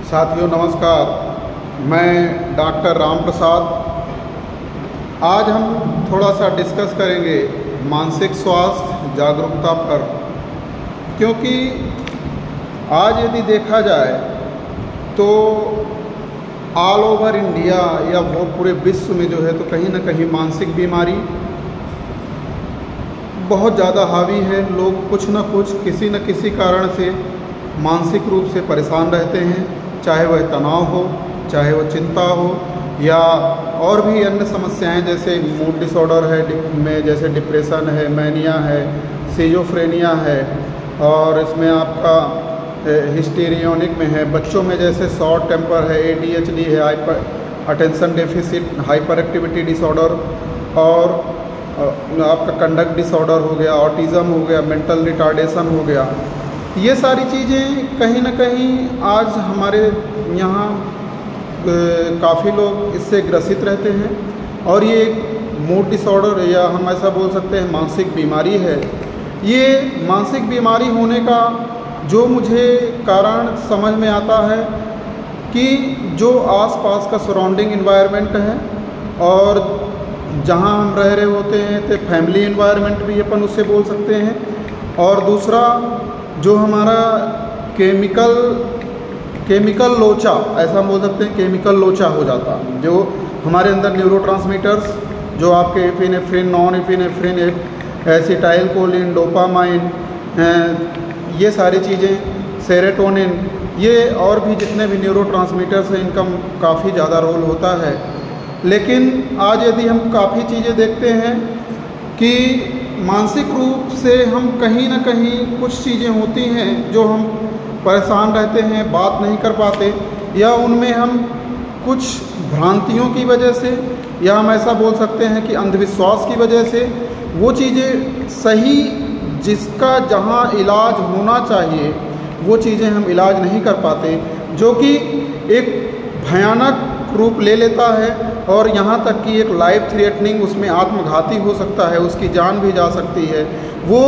साथियों नमस्कार, मैं डॉक्टर राम प्रसाद। आज हम थोड़ा सा डिस्कस करेंगे मानसिक स्वास्थ्य जागरूकता पर, क्योंकि आज यदि देखा जाए तो ऑल ओवर इंडिया या वो पूरे विश्व में जो है तो कहीं ना कहीं मानसिक बीमारी बहुत ज़्यादा हावी है। लोग कुछ ना कुछ किसी न किसी कारण से मानसिक रूप से परेशान रहते हैं, चाहे वह तनाव हो, चाहे वह चिंता हो, या और भी अन्य समस्याएं जैसे मूड डिसऑर्डर है में, जैसे डिप्रेशन है, मैनिया है, सिजोफ्रेनिया है, और इसमें आपका हिस्टीरियोनिक में है। बच्चों में जैसे शॉर्ट टेम्पर है, ADHD है, hyper attention deficit hyper activity disorder, और आपका कंडक्ट डिसऑर्डर हो गया, ऑटिज़म हो गया, मेंटल रिटार्डेशन हो गया। ये सारी चीज़ें कहीं ना कहीं आज हमारे यहाँ काफ़ी लोग इससे ग्रसित रहते हैं, और ये एक मूड डिसऑर्डर या हम ऐसा बोल सकते हैं मानसिक बीमारी है। ये मानसिक बीमारी होने का जो मुझे कारण समझ में आता है कि जो आसपास का सराउंडिंग इन्वायरमेंट है और जहाँ हम रह रहे होते हैं तो फैमिली इन्वायरमेंट भी अपन उससे बोल सकते हैं, और दूसरा जो हमारा केमिकल लोचा, ऐसा बोल सकते हैं, केमिकल लोचा हो जाता, जो हमारे अंदर न्यूरोट्रांसमीटर्स जो आपके epinephrine, non epinephrine, acetyl choline, dopamine, ये सारी चीज़ें, सेरोटोनिन, ये और भी जितने भी न्यूरोट्रांसमीटर्स हैं इनका काफ़ी ज़्यादा रोल होता है। लेकिन आज यदि हम काफ़ी चीज़ें देखते हैं कि मानसिक रूप से हम कहीं ना कहीं कुछ चीज़ें होती हैं जो हम परेशान रहते हैं, बात नहीं कर पाते, या उनमें हम कुछ भ्रांतियों की वजह से, या हम ऐसा बोल सकते हैं कि अंधविश्वास की वजह से वो चीज़ें सही जिसका जहाँ इलाज होना चाहिए वो चीज़ें हम इलाज नहीं कर पाते, जो कि एक भयानक रूप ले लेता है, और यहाँ तक कि एक लाइफ थ्रेटनिंग, उसमें आत्मघाती हो सकता है, उसकी जान भी जा सकती है। वो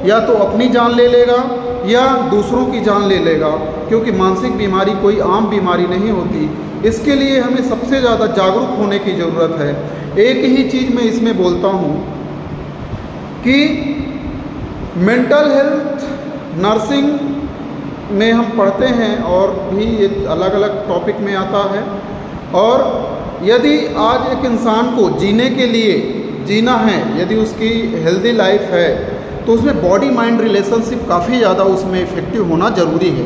या तो अपनी जान ले लेगा या दूसरों की जान ले लेगा, क्योंकि मानसिक बीमारी कोई आम बीमारी नहीं होती। इसके लिए हमें सबसे ज़्यादा जागरूक होने की ज़रूरत है। एक ही चीज़ मैं इसमें बोलता हूँ कि मेंटल हेल्थ नर्सिंग में हम पढ़ते हैं, और भी ये अलग अलग टॉपिक में आता है, और यदि आज एक इंसान को जीने के लिए जीना है, यदि उसकी हेल्दी लाइफ है, तो उसमें बॉडी माइंड रिलेशनशिप काफ़ी ज़्यादा उसमें इफेक्टिव होना ज़रूरी है।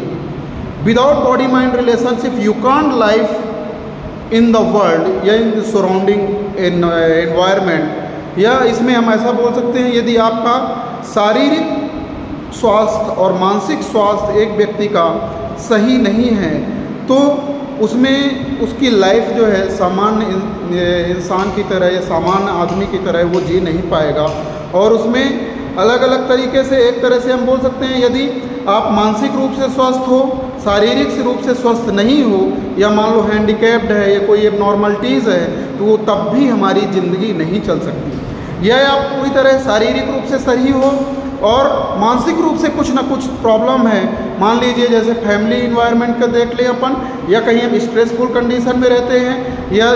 Without body mind relationship you can't life in the world या इन द सराउंडिंग एनवायरनमेंट, या इसमें हम ऐसा बोल सकते हैं यदि आपका शारीरिक स्वास्थ्य और मानसिक स्वास्थ्य एक व्यक्ति का सही नहीं है तो उसमें उसकी लाइफ जो है सामान्य इंसान की तरह या सामान्य आदमी की तरह वो जी नहीं पाएगा। और उसमें अलग अलग तरीके से, एक तरह से हम बोल सकते हैं यदि आप मानसिक रूप से स्वस्थ हो, शारीरिक रूप से स्वस्थ नहीं हो, या मान लो हैंडीकैप्ड है या कोई एबनॉर्मलिटीज़ है, तो वो तब भी हमारी ज़िंदगी नहीं चल सकती। या आप पूरी तरह शारीरिक रूप से सही हो और मानसिक रूप से कुछ ना कुछ प्रॉब्लम है, मान लीजिए जैसे फैमिली इन्वायरमेंट का देख लें अपन, या कहीं हम स्ट्रेसफुल कंडीशन में रहते हैं, या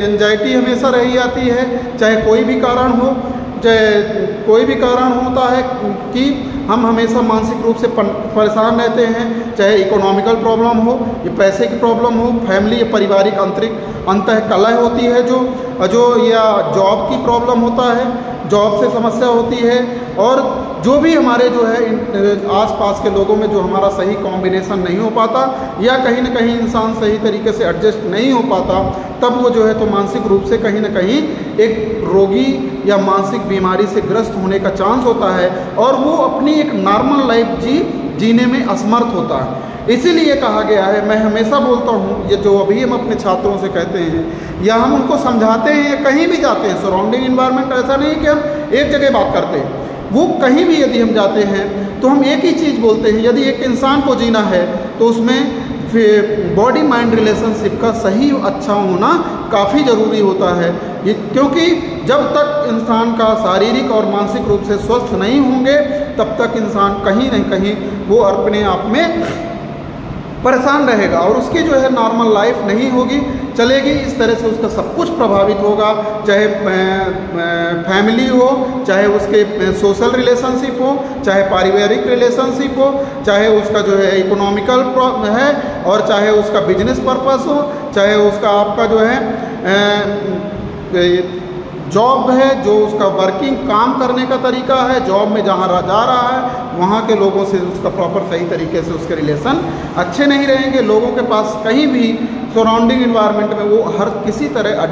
एंजाइटी हमेशा रही आती है, चाहे कोई भी कारण हो, चाहे कोई भी कारण होता है कि हम हमेशा मानसिक रूप से परेशान रहते हैं, चाहे इकोनॉमिकल प्रॉब्लम हो या पैसे की प्रॉब्लम हो, फैमिली या पारिवारिक अंतः कलह होती है जो या जॉब की प्रॉब्लम होता है, जॉब से समस्या होती है, और जो भी हमारे जो है आसपास के लोगों में जो हमारा सही कॉम्बिनेशन नहीं हो पाता, या कहीं ना कहीं इंसान सही तरीके से एडजस्ट नहीं हो पाता, तब वो जो है तो मानसिक रूप से कहीं ना कहीं एक रोगी या मानसिक बीमारी से ग्रस्त होने का चांस होता है, और वो अपनी एक नॉर्मल लाइफ जीने में असमर्थ होता है। इसीलिए कहा गया है, मैं हमेशा बोलता हूँ, ये जो अभी हम अपने छात्रों से कहते हैं या हम उनको समझाते हैं, या कहीं भी जाते हैं, सराउंडिंग इन्वायरमेंट, ऐसा नहीं कि हम एक जगह बात करते हैं, वो कहीं भी यदि हम जाते हैं तो हम एक ही चीज़ बोलते हैं, यदि एक इंसान को जीना है तो उसमें बॉडी माइंड रिलेशनशिप का सही अच्छा होना काफ़ी ज़रूरी होता है। ये क्योंकि जब तक इंसान का शारीरिक और मानसिक रूप से स्वस्थ नहीं होंगे तब तक इंसान कहीं न कहीं वो अपने आप में परेशान रहेगा और उसकी जो है नॉर्मल लाइफ नहीं होगी, चलेगी। इस तरह से उसका सब कुछ प्रभावित होगा, चाहे फैमिली हो, चाहे उसके सोशल रिलेशनशिप हो, चाहे पारिवारिक रिलेशनशिप हो, चाहे उसका जो है इकोनॉमिकल है, और चाहे उसका बिजनेस पर्पस हो, चाहे उसका आपका जो है जॉब है, जो उसका वर्किंग काम करने का तरीका है, जॉब में जहाँ जा रहा है वहाँ के लोगों से उसका प्रॉपर सही तरीके से उसके रिलेशन अच्छे नहीं रहेंगे। लोगों के पास कहीं भी सराउंडिंग इन्वायरमेंट में वो हर किसी तरह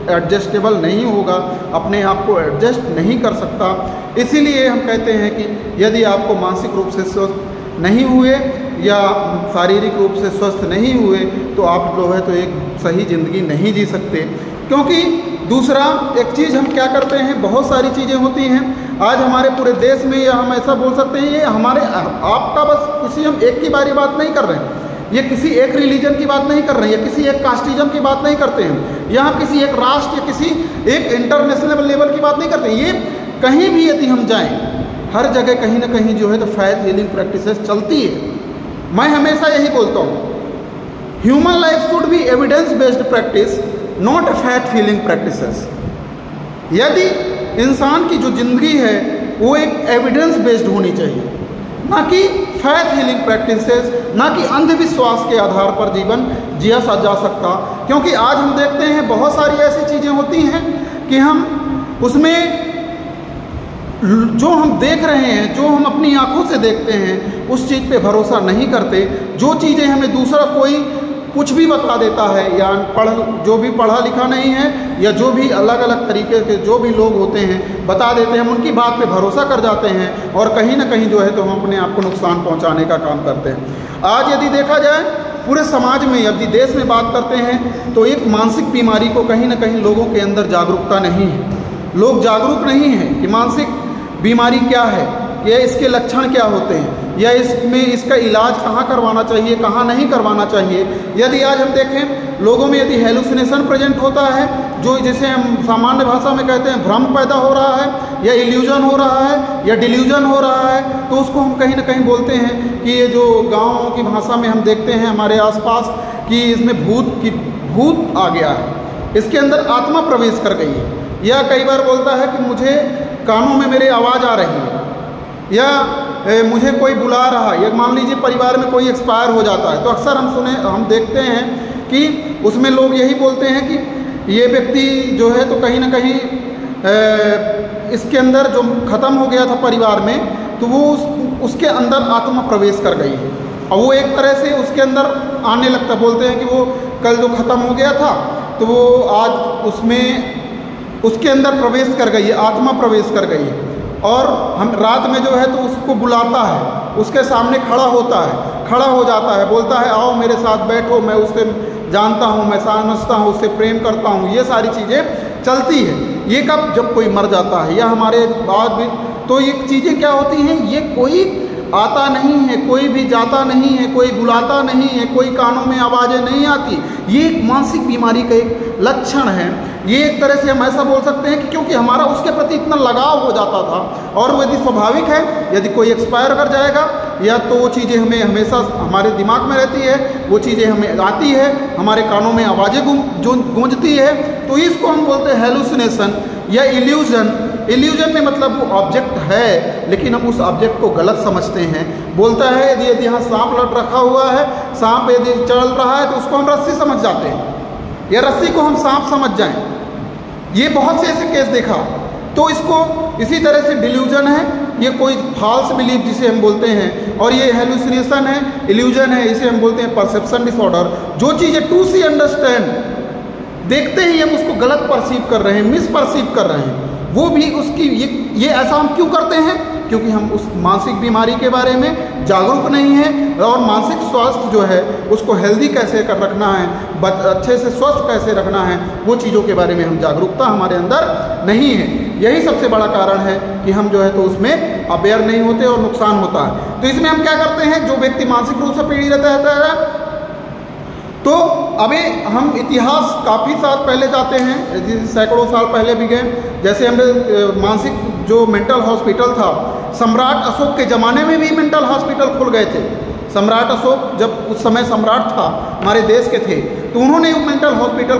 एडजस्टेबल नहीं होगा, अपने आप को एडजस्ट नहीं कर सकता। इसीलिए हम कहते हैं कि यदि आपको मानसिक रूप से स्वस्थ नहीं हुए या शारीरिक रूप से स्वस्थ नहीं हुए तो आप जो है तो एक सही ज़िंदगी नहीं जी सकते। क्योंकि दूसरा एक चीज़ हम क्या करते हैं, बहुत सारी चीज़ें होती हैं आज हमारे पूरे देश में, या हम ऐसा बोल सकते हैं ये हमारे आपका बस किसी हम एक की बारी बात नहीं कर रहे हैं, ये किसी एक रिलीजन की बात नहीं कर रहे हैं, या किसी एक कास्टिज्म की बात नहीं करते हैं, यहाँ किसी एक राष्ट्र या किसी एक इंटरनेशनल लेवल की बात नहीं करते। ये कहीं भी यदि हम जाएं, हर जगह कहीं ना कहीं जो है तो फैथ हीलिंग प्रैक्टिसेस चलती है। मैं हमेशा यही बोलता हूँ, human life should be evidence based practice, not faith healing practices. यदि इंसान की जो ज़िंदगी है वो एक एविडेंस बेस्ड होनी चाहिए, ना कि फैथ हीलिंग प्रैक्टिसेस, ना कि अंधविश्वास के आधार पर जीवन जिया जा सकता। क्योंकि आज हम देखते हैं बहुत सारी ऐसी चीज़ें होती हैं कि हम उसमें जो हम देख रहे हैं, जो हम अपनी आंखों से देखते हैं, उस चीज़ पे भरोसा नहीं करते। जो चीज़ें हमें दूसरा कोई कुछ भी बता देता है, या जो भी पढ़ा लिखा नहीं है, या जो भी अलग अलग तरीके के जो भी लोग होते हैं बता देते हैं, हम उनकी बात पे भरोसा कर जाते हैं और कहीं ना कहीं जो है तो हम अपने आप को नुकसान पहुंचाने का काम करते हैं। आज यदि देखा जाए पूरे समाज में, यदि देश में बात करते हैं तो एक मानसिक बीमारी को कहीं ना कहीं लोगों के अंदर जागरूकता नहीं है। लोग जागरूक नहीं हैं कि मानसिक बीमारी क्या है, या इसके लक्षण क्या होते हैं, या इसमें इसका इलाज कहाँ करवाना चाहिए, कहाँ नहीं करवाना चाहिए। यदि आज हम देखें लोगों में यदि हेलुसिनेशन प्रेजेंट होता है, जो जिसे हम सामान्य भाषा में कहते हैं भ्रम पैदा हो रहा है, या इल्यूजन हो रहा है, या डिल्यूजन हो रहा है, तो उसको हम कहीं ना कहीं बोलते हैं कि ये जो गाँव की भाषा में हम देखते हैं हमारे आसपास कि इसमें भूत आ गया है, इसके अंदर आत्मा प्रवेश कर गई है। या कई बार बोलता है कि मुझे कानों में मेरे आवाज़ आ रही है, या मुझे कोई बुला रहा है, या मान लीजिए परिवार में कोई एक्सपायर हो जाता है तो अक्सर हम देखते हैं कि उसमें लोग यही बोलते हैं कि ये व्यक्ति जो है तो कहीं ना कहीं इसके अंदर जो ख़त्म हो गया था परिवार में, तो वो उसके अंदर आत्मा प्रवेश कर गई है और वो एक तरह से उसके अंदर आने लगता। बोलते हैं कि वो कल जो ख़त्म हो गया था तो वो आज उसके अंदर प्रवेश कर गई है, आत्मा प्रवेश कर गई है, और हम रात में जो है तो उसको बुलाता है, उसके सामने खड़ा होता है, खड़ा हो जाता है, बोलता है आओ मेरे साथ बैठो, मैं उससे जानता हूँ, मैं समझता हूँ, उससे प्रेम करता हूँ। ये सारी चीज़ें चलती है। ये कब, जब कोई मर जाता है या हमारे बाद भी, तो ये चीज़ें क्या होती हैं, ये कोई आता नहीं है, कोई भी जाता नहीं है, कोई बुलाता नहीं है, कोई कानों में आवाज़ें नहीं आती। ये एक मानसिक बीमारी का एक लक्षण है। ये एक तरह से हम ऐसा बोल सकते हैं कि क्योंकि हमारा उसके प्रति इतना लगाव हो जाता था, और वो यदि स्वाभाविक है, यदि कोई एक्सपायर कर जाएगा या तो वो चीज़ें हमें हमेशा हमारे दिमाग में रहती है, वो चीज़ें हमें आती है, हमारे कानों में आवाज़ें गूंजती है, तो इसको हम बोलते हैं हेलुसिनेशन या इल्यूजन। इल्यूजन में मतलब वो ऑब्जेक्ट है लेकिन हम उस ऑब्जेक्ट को गलत समझते हैं। बोलता है यदि यहाँ सांप लट रखा हुआ है, सांप यदि चल रहा है तो उसको हम रस्सी समझ जाते हैं, या रस्सी को हम सांप समझ जाएं। ये बहुत से ऐसे केस देखा। तो इसको इसी तरह से डिल्यूजन है, ये कोई फॉल्स बिलीफ जिसे हम बोलते हैं, और ये हेलुसिनेशन है, इल्यूजन है, इसे हम बोलते हैं परसेप्शन डिसऑर्डर। जो चीज़ें टू सी अंडरस्टैंड, देखते ही हम उसको गलत परसीव कर रहे हैं, मिस परसीव कर रहे हैं, वो भी उसकी ये ऐसा हम क्यों करते हैं? क्योंकि हम उस मानसिक बीमारी के बारे में जागरूक नहीं हैं, और मानसिक स्वास्थ्य जो है उसको हेल्दी कैसे कर रखना है, अच्छे से स्वस्थ कैसे रखना है, वो चीज़ों के बारे में हम जागरूकता हमारे अंदर नहीं है। यही सबसे बड़ा कारण है कि हम जो है तो उसमें अवेयर नहीं होते और नुकसान होता है। तो इसमें हम क्या करते हैं, जो व्यक्ति मानसिक रूप से पीड़ित रहता है, तो अभी हम इतिहास काफ़ी साल पहले जाते हैं, सैकड़ों साल पहले भी गए। जैसे हमने मानसिक जो मेंटल हॉस्पिटल था, सम्राट अशोक के ज़माने में भी मेंटल हॉस्पिटल खुल गए थे। सम्राट अशोक जब उस समय सम्राट था, हमारे देश के थे, तो उन्होंने मेंटल हॉस्पिटल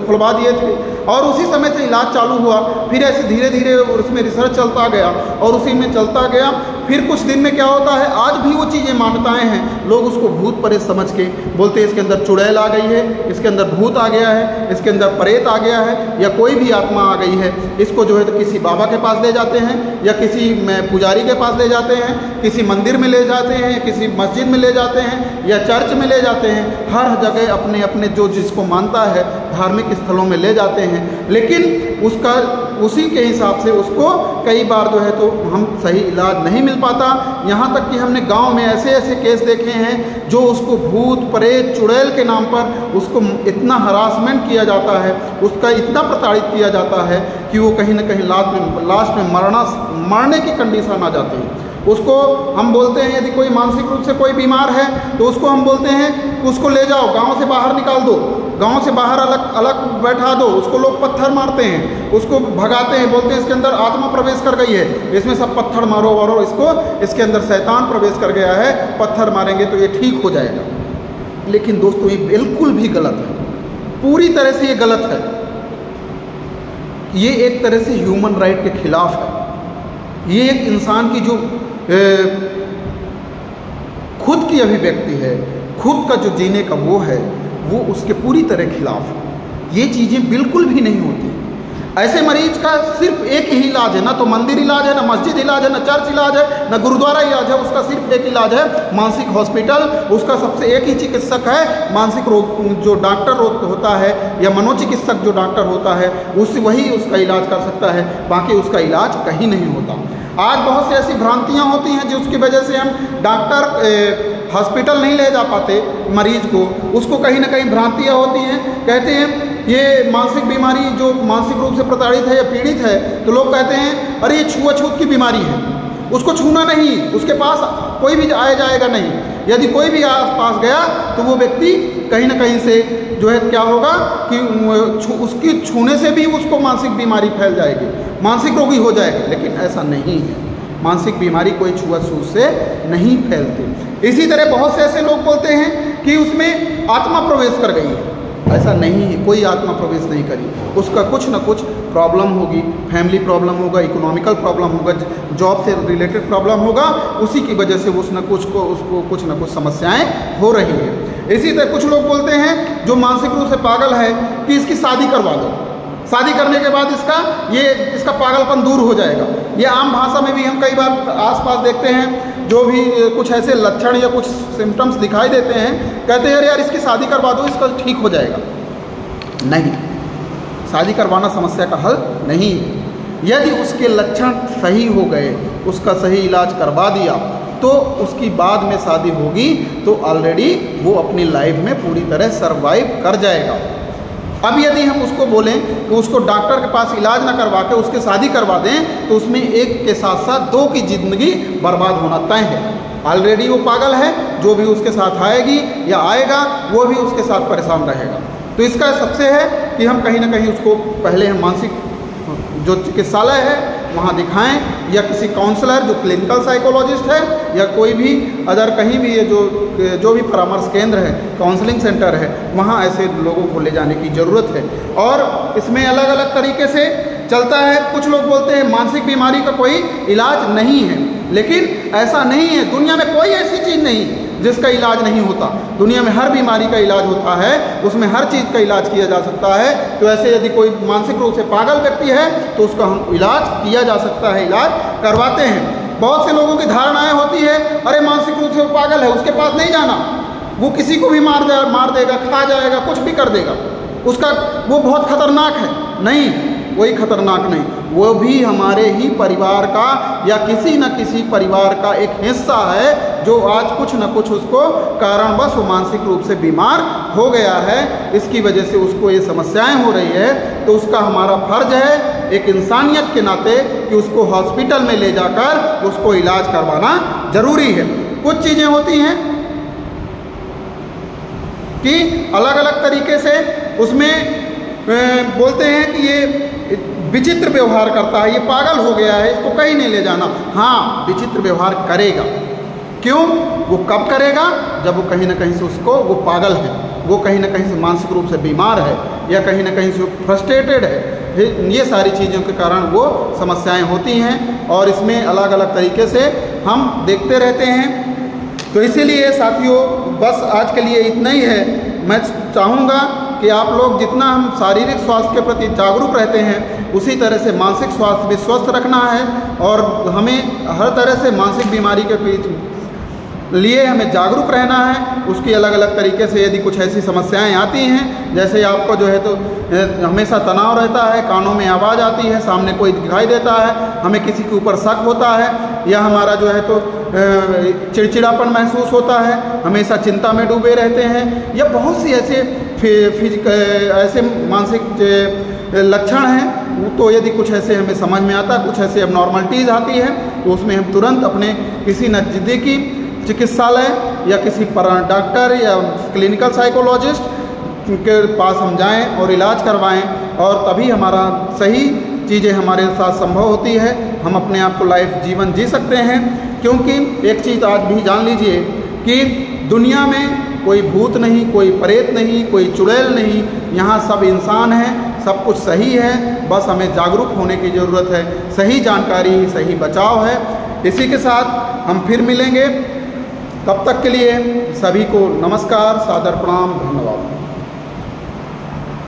खुलवा दिए थे और उसी समय से इलाज चालू हुआ। फिर ऐसे धीरे धीरे उसमें रिसर्च चलता गया और उसी में चलता गया। फिर कुछ दिन में क्या होता है, आज भी वो चीज़ें मान्यताएं हैं, लोग उसको भूत प्रेत समझ के बोलते हैं इसके अंदर चुड़ैल आ गई है, इसके अंदर भूत आ गया है, इसके अंदर प्रेत आ गया है, या कोई भी आत्मा आ गई है। इसको जो है तो किसी बाबा के पास ले जाते हैं, या किसी पुजारी के पास ले जाते हैं, किसी मंदिर में ले जाते हैं, किसी मस्जिद में ले जाते हैं, या चर्च में ले जाते हैं। हर जगह अपने अपने जो जिसको मानता है धार्मिक स्थलों में ले जाते हैं, लेकिन उसका उसी के हिसाब से उसको कई बार जो है तो हम सही इलाज नहीं मिल पाता। यहाँ तक कि हमने गांव में ऐसे ऐसे केस देखे हैं जो उसको भूत प्रेत चुड़ैल के नाम पर उसको इतना हरासमेंट किया जाता है, उसका इतना प्रताड़ित किया जाता है कि वो कहीं ना कहीं लास्ट में मरने की कंडीशन आ जाती है। उसको हम बोलते हैं, यदि कोई मानसिक रूप से कोई बीमार है तो उसको हम बोलते हैं उसको ले जाओ, गांव से बाहर निकाल दो, गांव से बाहर अलग अलग बैठा दो। उसको लोग पत्थर मारते हैं, उसको भगाते हैं, बोलते हैं इसके अंदर आत्मा प्रवेश कर गई है, इसमें सब पत्थर मारो वारो इसको, इसके अंदर शैतान प्रवेश कर गया है, पत्थर मारेंगे तो ये ठीक हो जाएगा। लेकिन दोस्तों ये बिल्कुल भी गलत है, पूरी तरह से ये गलत है। ये एक तरह से ह्यूमन राइट के खिलाफ है। ये एक इंसान की जो खुद की अभिव्यक्ति है, खुद का जो जीने का वो है, वो उसके पूरी तरह खिलाफ है। ये चीज़ें बिल्कुल भी नहीं होती। ऐसे मरीज का सिर्फ एक ही इलाज है, ना तो मंदिर इलाज है, ना मस्जिद इलाज है, ना चर्च इलाज है, ना गुरुद्वारा इलाज है। उसका सिर्फ एक इलाज है, मानसिक हॉस्पिटल। उसका सबसे एक ही चिकित्सक है, मानसिक रोग जो डॉक्टर होता है या मनोचिकित्सक जो डॉक्टर होता है वही उसका इलाज कर सकता है, बाकी उसका इलाज कहीं नहीं होता। आज बहुत सी ऐसी भ्रांतियाँ होती हैं जिसकी वजह से हम डॉक्टर हॉस्पिटल नहीं ले जा पाते मरीज को। उसको कहीं ना कहीं भ्रांतियाँ होती हैं, कहते हैं ये मानसिक बीमारी जो मानसिक रूप से प्रताड़ित है या पीड़ित है, तो लोग कहते हैं अरे ये छुआछूत की बीमारी है, उसको छूना नहीं, उसके पास कोई भी आया जाएगा नहीं। यदि कोई भी आस पास गया तो वो व्यक्ति कहीं ना कहीं से जो है क्या होगा कि उसकी छूने से भी उसको मानसिक बीमारी फैल जाएगी, मानसिक रोगी हो जाएगा। लेकिन ऐसा नहीं है, मानसिक बीमारी कोई छुआछूत से नहीं फैलती। इसी तरह बहुत से ऐसे लोग बोलते हैं कि उसमें आत्मा प्रवेश कर गई है, ऐसा नहीं है, कोई आत्मा प्रवेश नहीं करी। उसका कुछ ना कुछ प्रॉब्लम होगी, फैमिली प्रॉब्लम होगा, इकोनॉमिकल प्रॉब्लम होगा, जॉब से रिलेटेड प्रॉब्लम होगा, उसी की वजह से उसको कुछ ना कुछ समस्याएं हो रही है। इसी तरह कुछ लोग बोलते हैं जो मानसिक रूप से पागल है कि इसकी शादी करवा दो, शादी करने के बाद इसका पागलपन दूर हो जाएगा। ये आम भाषा में भी हम कई बार आसपास देखते हैं, जो भी कुछ ऐसे लक्षण या कुछ सिम्टम्स दिखाई देते हैं, कहते हैं अरे यार इसकी शादी करवा दो, इसका ठीक हो जाएगा। नहीं, शादी करवाना समस्या का हल नहीं है। यदि उसके लक्षण सही हो गए, उसका सही इलाज करवा दिया, तो उसकी बाद में शादी होगी तो ऑलरेडी वो अपनी लाइफ में पूरी तरह सर्वाइव कर जाएगा। अब यदि हम उसको बोलें कि उसको डॉक्टर के पास इलाज ना करवा के उसके शादी करवा दें, तो उसमें एक के साथ साथ दो की ज़िंदगी बर्बाद होना तय है। ऑलरेडी वो पागल है, जो भी उसके साथ आएगी या आएगा वो भी उसके साथ परेशान रहेगा। तो इसका सबसे है कि हम कहीं ना कहीं उसको पहले हम मानसिक जो चिकित्सालय है वहाँ दिखाएं, या किसी काउंसलर जो क्लिनिकल साइकोलॉजिस्ट है, या कोई भी अदर कहीं भी ये जो भी परामर्श केंद्र है, काउंसलिंग सेंटर है, वहाँ ऐसे लोगों को ले जाने की ज़रूरत है। और इसमें अलग अलग तरीके से चलता है। कुछ लोग बोलते हैं मानसिक बीमारी का कोई इलाज नहीं है, लेकिन ऐसा नहीं है। दुनिया में कोई ऐसी चीज़ नहीं जिसका इलाज नहीं होता। दुनिया में हर बीमारी का इलाज होता है, उसमें हर चीज़ का इलाज किया जा सकता है। तो ऐसे यदि कोई मानसिक रूप से पागल व्यक्ति है तो उसका हम इलाज किया जा सकता है, इलाज करवाते हैं। बहुत से लोगों की धारणाएं होती है अरे मानसिक रूप से वो पागल है, उसके पास नहीं जाना, वो किसी को भी मार देगा, खा जाएगा, कुछ भी कर देगा, वो बहुत खतरनाक है। नहीं, कोई खतरनाक नहीं, वो भी हमारे ही परिवार का या किसी न किसी परिवार का एक हिस्सा है, जो आज कुछ न कुछ उसको कारणवश वो मानसिक रूप से बीमार हो गया है। इसकी वजह से उसको ये समस्याएं हो रही है। तो उसका हमारा फर्ज है एक इंसानियत के नाते कि उसको हॉस्पिटल में ले जाकर उसको इलाज करवाना जरूरी है। कुछ चीज़ें होती हैं कि अलग अलग तरीके से उसमें बोलते हैं कि ये विचित्र व्यवहार करता है, ये पागल हो गया है, इसको कहीं नहीं ले जाना। हाँ, विचित्र व्यवहार करेगा, क्यों? वो कब करेगा? जब वो कहीं ना कहीं से उसको वो पागल है, वो कहीं ना कहीं से मानसिक रूप से बीमार है, या कहीं ना कहीं से फ्रस्ट्रेटेड है। ये सारी चीज़ों के कारण वो समस्याएं होती हैं और इसमें अलग अलग तरीके से हम देखते रहते हैं। तो इसीलिए साथियों बस आज के लिए इतना ही है। मैं चाहूँगा कि आप लोग जितना हम शारीरिक स्वास्थ्य के प्रति जागरूक रहते हैं, उसी तरह से मानसिक स्वास्थ्य भी स्वस्थ रखना है और हमें हर तरह से मानसिक बीमारी के लिए हमें जागरूक रहना है। उसकी अलग अलग तरीके से यदि कुछ ऐसी समस्याएं आती हैं, जैसे आपको जो है तो हमेशा तनाव रहता है, कानों में आवाज़ आती है, सामने कोई दिखाई देता है, हमें किसी के ऊपर शक होता है, या हमारा जो है तो चिड़चिड़ापन महसूस होता है, हमेशा चिंता में डूबे रहते हैं, या बहुत सी ऐसे ऐसे मानसिक लक्षण हैं, तो यदि कुछ ऐसे हमें समझ में आता है, कुछ ऐसे एबनॉर्मलिटीज़ आती है, तो उसमें हम तुरंत अपने किसी नज़दीकी चिकित्सालय या किसी डॉक्टर या क्लिनिकल साइकोलॉजिस्ट के पास हम जाएं और इलाज करवाएं, और तभी हमारा सही चीज़ें हमारे साथ संभव होती है, हम अपने आप को जीवन जी सकते हैं। क्योंकि एक चीज़ आज भी जान लीजिए कि दुनिया में कोई भूत नहीं, कोई प्रेत नहीं, कोई चुड़ैल नहीं, यहाँ सब इंसान हैं, सब कुछ सही है, बस हमें जागरूक होने की ज़रूरत है। सही जानकारी ही सही बचाव है। इसी के साथ हम फिर मिलेंगे, तब तक के लिए सभी को नमस्कार, सादर प्रणाम, धन्यवाद।